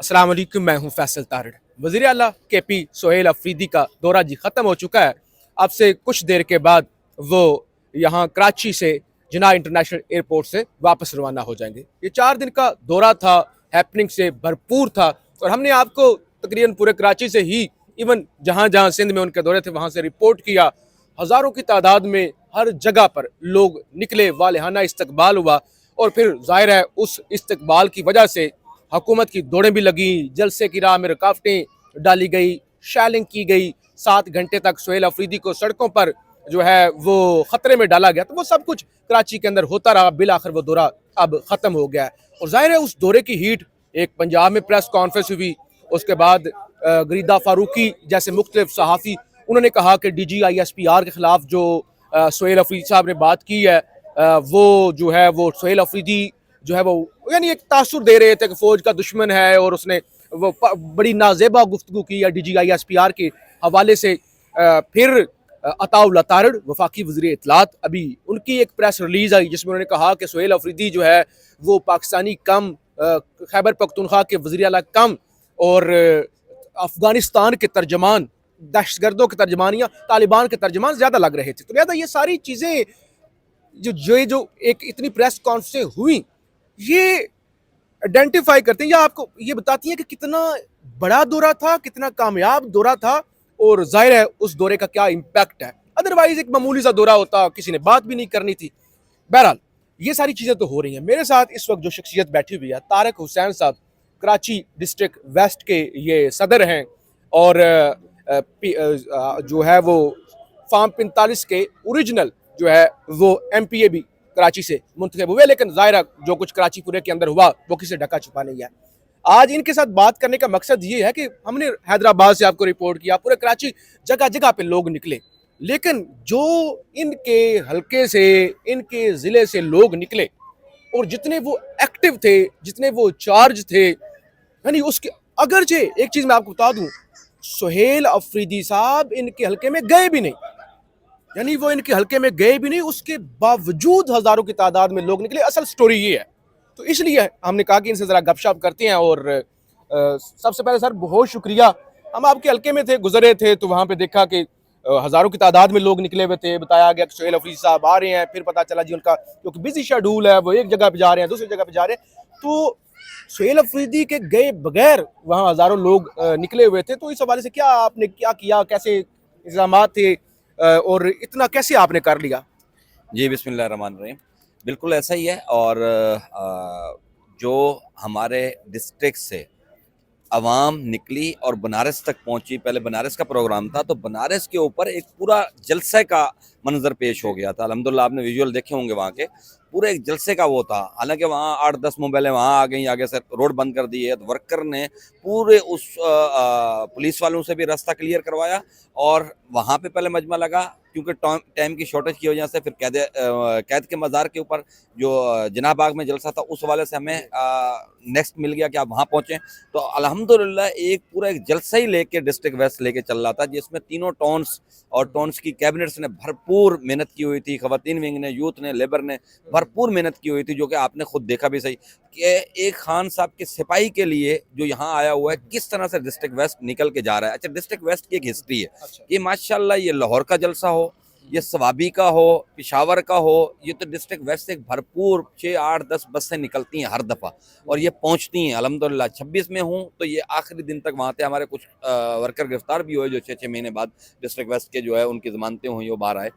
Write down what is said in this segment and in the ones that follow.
अस्सलाम वालेकुम, मैं हूं फैसल तारड़। वज़ीर आला KP सोहेल अफरीदी का दौरा जी ख़त्म हो चुका है। अब से कुछ देर के बाद वो यहाँ कराची से जिन्ना इंटरनेशनल एयरपोर्ट से वापस रवाना हो जाएंगे। ये 4 दिन का दौरा था, हैपनिंग से भरपूर था और हमने आपको तकरीबन पूरे कराची से ही इवन जहाँ जहाँ सिंध में उनके दौरे थे वहाँ से रिपोर्ट किया। हज़ारों की तादाद में हर जगह पर लोग निकले, वालिहाना इस्तकबाल हुआ और फिर ज़ाहिर है उस इस्तकबाल की वजह से हुकूमत की दौड़ें भी लगी, जलसे की राह में रुकावटें डाली गई, शैलिंग की गई, 7 घंटे तक सोहेल अफरीदी को सड़कों पर जो है वो ख़तरे में डाला गया। तो वो सब कुछ कराची के अंदर होता रहा। बिल आखिर वो दौरा अब ख़त्म हो गया है और जाहिर है उस दौरे की हीट एक पंजाब में प्रेस कॉन्फ्रेंस हुई, उसके बाद गरीदा फारूकी जैसे मुख्तलिफ सहाफ़ी उन्होंने कहा कि DGISPR के ख़िलाफ़ जो सोहेल अफरीदी साहब ने बात की है वो जो है वो सोहेल अफरीदी जो है वो यानी एक तासुर दे रहे थे कि फौज का दुश्मन है और उसने वो बड़ी नाजेबा गुफ्तगू की है DGISPR के हवाले से। फिर अताउल्ला तारड़ वफाकी वज़ीर इत्तलात, अभी उनकी एक प्रेस रिलीज आई जिसमें उन्होंने कहा कि सोहेल अफरीदी जो है वो पाकिस्तानी कम, खैबर पख्तूनख्वा के वज़ीर आला कम और अफगानिस्तान के तर्जमान, दहशतगर्दों के तर्जमान या तालिबान के तर्जमान ज़्यादा लग रहे थे। तो लिहाजा ये सारी चीज़ें जो एक इतनी प्रेस कॉन्फ्रेंस हुई ये आइडेंटिफाई करते हैं या आपको ये बताती हैं कि कितना बड़ा दौरा था, कितना कामयाब दौरा था और जाहिर है उस दौरे का क्या इम्पैक्ट है। अदरवाइज एक मामूली सा दौरा होता, किसी ने बात भी नहीं करनी थी। बहरहाल ये सारी चीज़ें तो हो रही हैं। मेरे साथ इस वक्त जो शख्सियत बैठी हुई है तारिक हुसैन साहब, कराची डिस्ट्रिक्ट वेस्ट के ये सदर हैं और जो है वो फार्म 45 के ओरिजिनल जो है वो MPA भी कराची से मुंतखब हुए, लेकिन ज़ाहिर जो कुछ कराची पूरे के अंदर हुआ वो किसी ढका छुपा नहीं है। आज इनके साथ बात करने का मकसद ये है कि हमने हैदराबाद से आपको रिपोर्ट किया, पूरे कराची जगह जगह पे लोग निकले, लेकिन जो इनके हलके से, इनके ज़िले से लोग निकले और जितने वो एक्टिव थे, जितने वो चार्ज थे, यानी उसके अगरचे एक चीज़ मैं आपको बता दूं, सोहेल अफरीदी साहब इनके हलके में गए भी नहीं, यानी वो इनके हलके में गए भी नहीं, उसके बावजूद हजारों की तादाद में लोग निकले। असल स्टोरी ये है, तो इसलिए हमने कहा कि इनसे ज़रा गपशप करते हैं। और सबसे पहले सर बहुत शुक्रिया, हम आपके हलके में थे, गुजरे थे तो वहाँ पे देखा कि हज़ारों की तादाद में लोग निकले हुए थे। बताया गया कि सोहेल अफरीदी साहब आ रहे हैं, फिर पता चला जी उनका क्योंकि बिजी शेड्यूल है, वो एक जगह पे जा रहे हैं, दूसरी जगह पे जा रहे हैं। तो सोहेल अफरीदी के गए बगैर वहाँ हज़ारों लोग निकले हुए थे। तो इस हवाले से क्या आपने क्या किया, कैसे इंतजाम थे और इतना कैसे आपने कर लिया? जी, बिस्मिल्लाहिर्रहमानिर्रहीम। बिल्कुल ऐसा ही है। और जो हमारे डिस्ट्रिक्ट से अवाम निकली और बनारस तक पहुंची, पहले बनारस का प्रोग्राम था तो बनारस के ऊपर एक पूरा जलसे का मंजर पेश हो गया था। अल्हम्दुलिल्लाह आपने विजुअल देखे होंगे वहाँ के, पूरे एक जलसे का वो था। हालांकि वहाँ 8-10 मोबाइलें वहाँ आ गई, आगे से रोड बंद कर दी है, तो वर्कर ने पूरे उस पुलिस वालों से भी रास्ता क्लियर करवाया और वहाँ पे पहले मजमा लगा, क्योंकि टाइम की शॉर्टेज की वजह से फिर कैद के मज़ार के ऊपर जो जिना बाग में जलसा था उस वाले से हमें नेक्स्ट मिल गया कि आप वहाँ पहुँचें। तो अल्हम्दुलिल्लाह एक पूरा एक जलसा ही लेके डिस्ट्रिक्ट वेस्ट लेके चल रहा था, जिसमें तीनों टाउन्स और टाउन्स की कैबिनेट्स ने भरपूर मेहनत की हुई थी, खवातीन विंग ने, यूथ ने, लेबर ने भरपूर मेहनत की हुई थी, जो कि आपने खुद देखा भी सही कि एक खान साहब के सिपाही के लिए जो यहाँ आया हुआ है किस तरह से डिस्ट्रिक्ट वेस्ट निकल के जा रहा है। अच्छा, डिस्ट्रिक्ट वेस्ट की एक हिस्ट्री है। अच्छा। ये माशाल्लाह ये लाहौर का जलसा हो, ये सवाबी का हो, पिशावर का हो, ये तो डिस्ट्रिक्ट वेस्ट से भरपूर 6-8-10 बसें निकलती हैं हर दफ़ा और ये पहुंचती हैं। अल्हम्दुलिल्लाह 26 में हूँ तो ये आखिरी दिन तक वहाँ थे। हमारे कुछ वर्कर गिरफ्तार भी हुए जो 6-6 महीने बाद डिस्ट्रिक्ट वेस्ट के जो है उनकी जमानतें हुई, वो बाहर आए,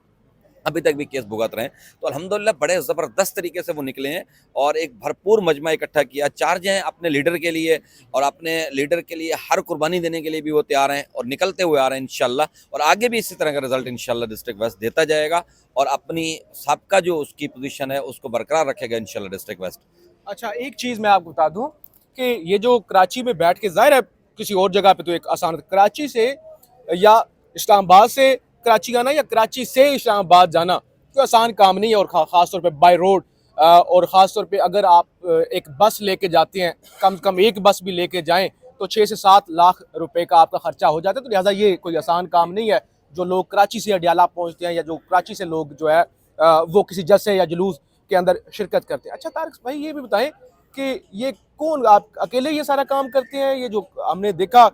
अभी तक भी केस भुगत रहे हैं। तो अल्हम्दुलिल्लाह बड़े ज़बरदस्त तरीके से वो निकले हैं और एक भरपूर मजमा इकट्ठा किया। चार्ज हैं अपने लीडर के लिए और अपने लीडर के लिए हर कुर्बानी देने के लिए भी वो तैयार हैं और निकलते हुए आ रहे हैं इंशाल्लाह। और आगे भी इसी तरह का रिजल्ट इंशाल्लाह डिस्ट्रिक्ट वेस्ट देता जाएगा और अपनी सबका जो उसकी पोजीशन है उसको बरकरार रखेगा इंशाल्लाह डिस्ट्रिक्ट वेस्ट। अच्छा, एक चीज़ मैं आपको बता दूं कि ये जो कराची में बैठ के, ज़ाहिर है किसी और जगह पे तो एक आसान, कराची से या इस्लामाबाद से कराची आना या कराची से इस्लामाबाद जाना कोई आसान काम नहीं है और ख़ास तौर पे बाय रोड। और ख़ास तौर पे अगर आप एक बस लेके जाते हैं, कम से कम एक बस भी लेके जाएं तो 6 से 7 लाख रुपए का आपका खर्चा हो जाता है। तो लिहाजा ये कोई आसान काम नहीं है। जो लोग कराची से अडियाला पहुँचते हैं या जो कराची से लोग जो है वो किसी जलसे या जुलूस के अंदर शिरकत करते हैं। अच्छा तारिक भाई, ये भी बताएं कि ये कौन, आप अकेले ये सारा काम करते हैं? ये जो हमने देखा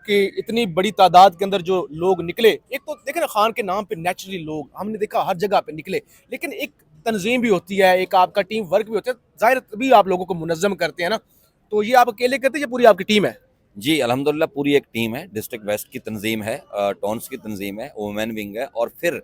कि इतनी बड़ी तादाद के अंदर जो लोग निकले, एक तो देखें ना खान के नाम पे नेचुरली लोग हमने देखा हर जगह पे निकले, लेकिन एक तंजीम भी होती है, एक आपका टीम वर्क भी होता है, जाहिर है तभी आप लोगों को मुनज़्ज़म करते हैं ना। तो ये आप अकेले करते हैं या पूरी आपकी टीम है? जी, अल्हम्दुलिल्लाह पूरी एक टीम है, डिस्ट्रिक्ट वेस्ट की तंजीम है, टॉन्स की तंजीम है, वुमेन विंग है और फिर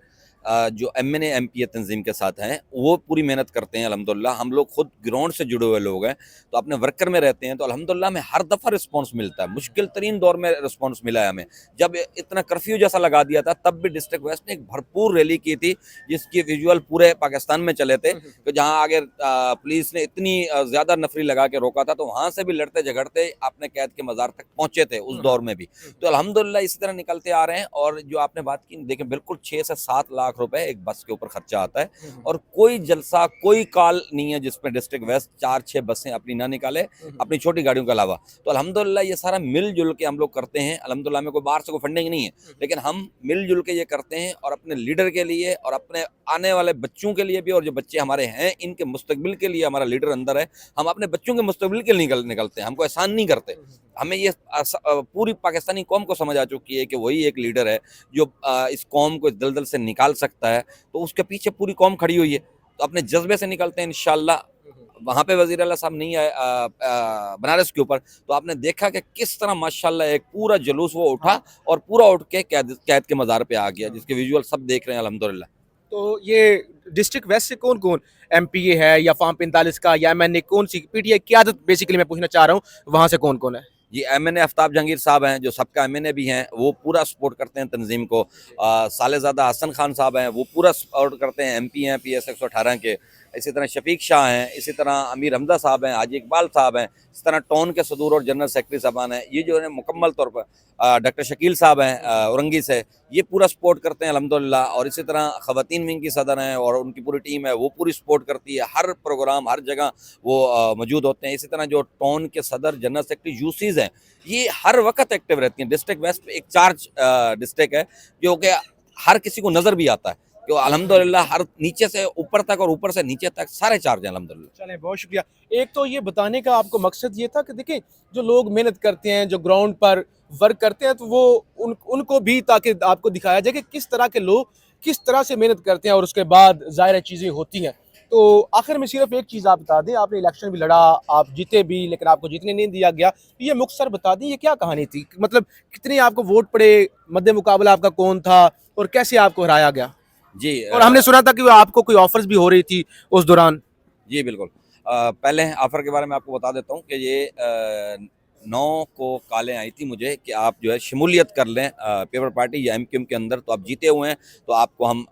जो एमएनए एमपीए तंजीम के साथ हैं, वो पूरी मेहनत करते हैं अल्हम्दुलिल्लाह। हम लोग खुद ग्राउंड से जुड़े हुए लोग हैं, तो अपने वर्कर में रहते हैं, तो अल्हम्दुलिल्लाह हमें हर दफ़ा रिस्पॉन्स मिलता है। मुश्किल तरीन दौर में रिस्पॉन्स मिला है हमें। जब इतना कर्फ्यू जैसा लगा दिया था, तब भी डिस्ट्रिक्ट वेस्ट ने एक भरपूर रैली की थी, जिसकी विजुअल पूरे पाकिस्तान में चले थे। तो जहाँ आगे पुलिस ने इतनी ज़्यादा नफरी लगा के रोका था, तो वहाँ से भी लड़ते झगड़ते अपने कैद के मज़ार तक पहुँचे थे उस दौर में भी। तो अल्हम्दुलिल्लाह इसी तरह निकलते आ रहे हैं। और जो आपने बात की, देखें बिल्कुल 6 से 7 लाख रुपए एक बस के ऊपर खर्चा आता है, और कोई जलसा, कोई कॉल नहीं है जिसमें डिस्ट्रिक्ट वेस्ट 4-6 बसें अपनी ना निकाले, अपनी छोटी गाड़ियों के अलावा। तो अल्हम्दुलिल्लाह ये सारा मिलजुल के हम लोग करते हैं। अल्हम्दुलिल्लाह में कोई बाहर से कोई फंडिंग नहीं है, लेकिन हम मिलजुल के ये करते हैं, और अपने लीडर के लिए और अपने आने वाले बच्चों के लिए भी, और जो बच्चे हमारे हैं इनके मुस्तकबिल के लिए हमारा लीडर अंदर है। हम अपने बच्चों के मुस्तकबिल के लिए निकलते हैं, हमको एहसान नहीं करते। हमें ये पूरी पाकिस्तानी कौम को समझ आ चुकी है कि वही एक लीडर है जो इस कौम को इस दलदल से निकाल सकता है, तो उसके पीछे पूरी कौम खड़ी हुई है। तो अपने जज्बे से निकलते हैं इंशाल्लाह। वहाँ पे वज़ीर आला साहब नहीं आए बनारस के ऊपर, तो आपने देखा कि किस तरह माशाल्लाह एक पूरा जुलूस वो उठा और पूरा उठ के कैद के मज़ार पे आ गया, जिसके विजुअल सब देख रहे हैं अल्हम्दुलिल्लाह। तो ये डिस्ट्रिक्ट वेस्ट से कौन कौन, एमपीए है या फार्म 45 का या एमएनए, कौन सी पीटीआई क्यादत बेसिकली मैं पूछना चाह रहा हूँ, वहां से कौन कौन है? जी, एमएनए आफ्ताब जहांगीर साहब हैं, जो सबका एमएनए भी हैं, वो पूरा सपोर्ट करते हैं तंजीम को। सालेज़ादा हसन खान साहब हैं, वो पूरा सपोर्ट करते हैं, एमपी हैं पीएस 118 के। इसी तरह शफीक शाह हैं, इसी तरह अमीर हमजा साहब हैं, हाजी इकबाल साहब हैं, इस तरह टोन के सदूर और जनरल सेक्रेटरी साहबान हैं। ये जो है मुकम्मल तौर पर डॉक्टर शकील साहब हैं औरंगी से, ये पूरा सपोर्ट करते हैं अल्हम्दुलिल्लाह। और इसी तरह ख़वातीन विंग की सदर हैं और उनकी पूरी टीम है, वो पूरी सपोर्ट करती है। हर प्रोग्राम, हर जगह वो मौजूद होते हैं। इसी तरह जो टोन के सदर जनरल सेक्रेटरी यूसीज़ हैं, ये हर वक्त एक्टिव रहती हैं। डिस्ट्रिक्ट वेस्ट एक चार्ज डिस्ट्रिक्ट है, जो कि हर किसी को नज़र भी आता है कि अल्हम्दुलिल्लाह हर नीचे से ऊपर तक और ऊपर से नीचे तक सारे चार्ज हैं अल्हम्दुलिल्लाह। चलें, बहुत शुक्रिया। एक तो ये बताने का आपको मकसद ये था कि देखिए जो लोग मेहनत करते हैं, जो ग्राउंड पर वर्क करते हैं, तो वो उनको भी, ताकि आपको दिखाया जाए कि किस तरह के लोग किस तरह से मेहनत करते हैं और उसके बाद ज़ाहिर चीज़ें होती हैं। तो आखिर में सिर्फ एक चीज़ आप बता दें, आपने इलेक्शन भी लड़ा, आप जीते भी, लेकिन आपको जीतने नहीं दिया गया, तो ये मुख्तसर बता दें ये क्या कहानी थी? मतलब कितने आपको वोट पड़े, मद्दे मुकाबला आपका कौन था और कैसे आपको हराया गया? जी और हमने सुना था कि आपको कोई ऑफर्स भी हो रही थी उस दौरान। जी बिल्कुल। पहले ऑफ़र के बारे में आपको बता देता हूँ कि ये 9 को कॉलें आई थी मुझे कि आप जो है शमूलियत कर लें पेपर पार्टी या एमक्यूएम के अंदर, तो आप जीते हुए हैं, तो आपको हम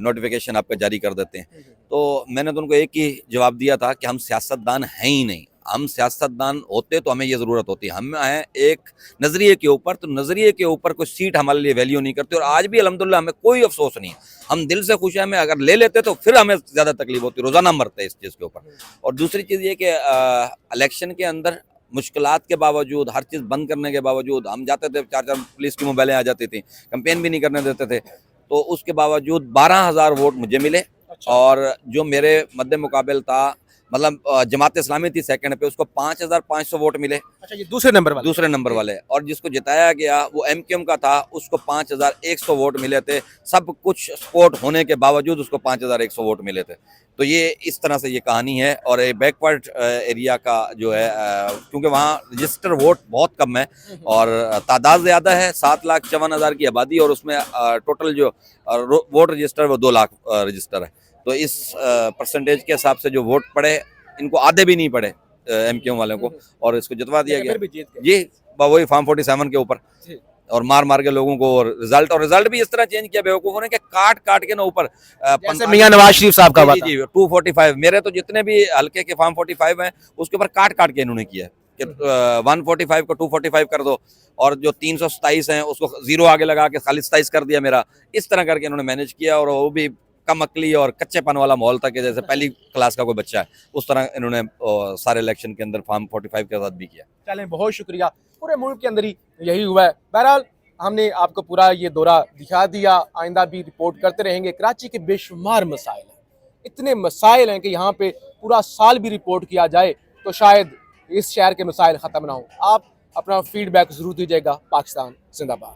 नोटिफिकेशन आपका जारी कर देते हैं। तो मैंने तो उनको एक ही जवाब दिया था कि हम सियासतदान हैं ही नहीं। हम सियासतदान होते तो हमें ये ज़रूरत होती। हम हैं एक नज़रिए के ऊपर, तो नज़रिए के ऊपर कोई सीट हमारे लिए वैल्यू नहीं करती, और आज भी अल्हम्दुलिल्लाह हमें कोई अफसोस नहीं है। हम दिल से खुश हैं, हमें अगर ले लेते तो फिर हमें ज़्यादा तकलीफ होती, रोज़ाना मरते हैं इस चीज़ के ऊपर। और दूसरी चीज़ ये कि इलेक्शन के अंदर मुश्किलात के बावजूद, हर चीज़ बंद करने के बावजूद, हम जाते थे, 4-4 पुलिस की मोबाइलें आ जाती थी, कैंपेन भी नहीं करने देते थे, तो उसके बावजूद 12,000 वोट मुझे मिले। अच्छा। और जो मेरे मद्दे मुकाबिल था, मतलब जमात इस्लामी थी सेकंड पे, उसको 5,500 वोट मिले, अच्छा, ये दूसरे नंबर वाला। दूसरे नंबर वाले। और जिसको जिताया गया वो एमक्यूएम का था, उसको 5,100 वोट मिले थे। सब कुछ सपोर्ट होने के बावजूद उसको 5,100 वोट मिले थे। तो ये इस तरह से ये कहानी है। और ये बैकवर्ड एरिया का जो है, क्योंकि वहाँ रजिस्टर वोट बहुत कम है और तादाद ज़्यादा है, 7,54,000 की आबादी, और उसमें टोटल जो वोट रजिस्टर वो 2 लाख रजिस्टर है। तो इस परसेंटेज के हिसाब से जो वोट पड़े, इनको आधे भी नहीं पड़े एमक्यूएम वालों को, और इसको जितवा दिया गया। फिर भी जीत गए। जी, वही फार्म 47 के ऊपर, जी। और मार के लोगों को, और रिजल्ट भी इस तरह चेंज किया बेवकूफों ने कि काट के ना ऊपर जैसे मियां नवाज शरीफ साहब का हुआ था। जी 245, मेरे तो जितने भी हल्के के फार्म 45 हैं उसके ऊपर काट के इन्होंने किया कि 145 को 245 कर दो, और जो 327 हैं उसको 0 आगे लगा के खाली 27 कर दिया मेरा। इस तरह करके इन्होंने मैनेज किया, और वो भी कम अकली और कच्चेपन वाला माहौल था कि जैसे पहली क्लास का कोई बच्चा है, उस तरह इन्होंने सारे इलेक्शन के अंदर फार्म 45 के साथ भी किया। चलें, बहुत शुक्रिया। पूरे मुल्क के अंदर ही यही हुआ है। बहरहाल हमने आपको पूरा ये दौरा दिखा दिया, आइंदा भी रिपोर्ट करते रहेंगे। कराची के बेशुमार मसाइल हैं, इतने मसाइल हैं कि यहाँ पे पूरा साल भी रिपोर्ट किया जाए तो शायद इस शहर के मसाइल ख़त्म ना हो। आप अपना फीडबैक ज़रूर दीजिएगा। पाकिस्तान जिंदाबाद।